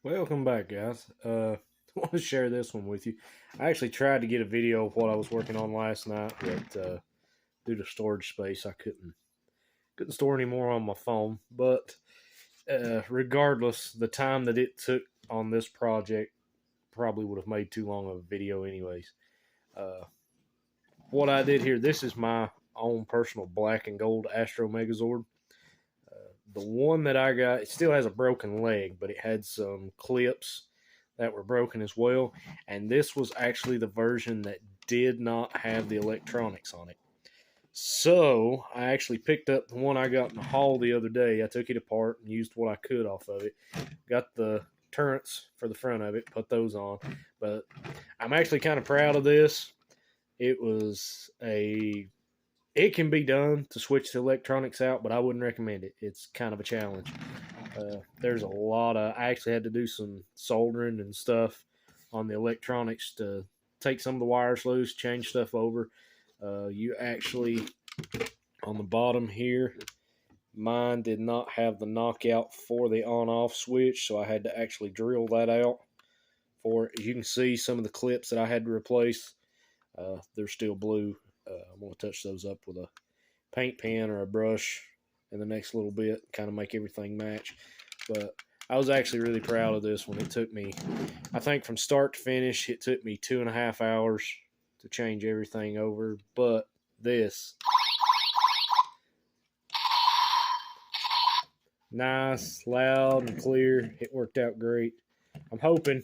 Welcome back, guys. I want to share this one with you. I actually tried to get a video of what I was working on last night, but due to storage space, I couldn't store any more on my phone. But regardless, the time that it took on this project probably would have made too long of a video, anyways. Uh, what I did here, this is my own personal black and gold Astro Megazord. The one that I got, it still has a broken leg, but it had some clips that were broken as well. And this was actually the version that did not have the electronics on it. So I actually picked up the one I got in the haul the other day. I took it apart and used what I could off of it. Got the turrets for the front of it, put those on. But I'm actually kind of proud of this. It can be done to switch the electronics out, but I wouldn't recommend it. It's kind of a challenge. There's a lot of. I actually had to do some soldering and stuff on the electronics to take some of the wires loose, change stuff over. You actually, on the bottom here, mine did not have the knockout for the on-off switch, so I had to actually drill that out. As you can see, some of the clips that I had to replace, they're still blue. I'm going to touch those up with a paint pen or a brush in the next little bit, kind of make everything match. But I was actually really proud of this one. It took me, I think from start to finish, it took me 2.5 hours to change everything over. But this, nice, loud, and clear. It worked out great. I'm hoping,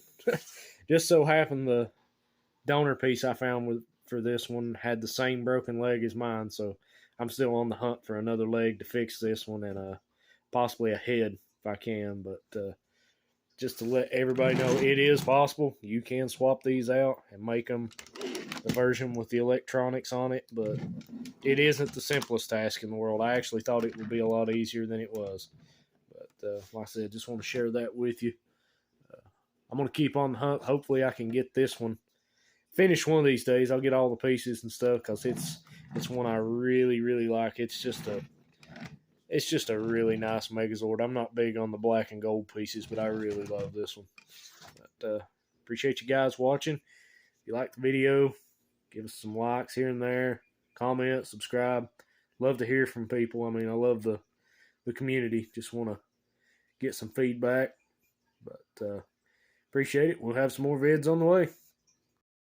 just so happened the donor piece I found for this one had the same broken leg as mine, so I'm still on the hunt for another leg to fix this one and possibly a head if I can. But just to let everybody know, it is possible. You can swap these out and make them the version with the electronics on it, but it isn't the simplest task in the world. I actually thought it would be a lot easier than it was. But like I said, just want to share that with you. I'm going to keep on the hunt. Hopefully I can get this one finish one of these days. I'll get all the pieces and stuff because it's one I really like. It's just a really nice Megazord. I'm not big on the black and gold pieces, but I really love this one. But appreciate you guys watching. If you like the video, give us some likes here and there, comment, subscribe. Love to hear from people. I mean, I love the community. Just want to get some feedback. But appreciate it. We'll have some more vids on the way.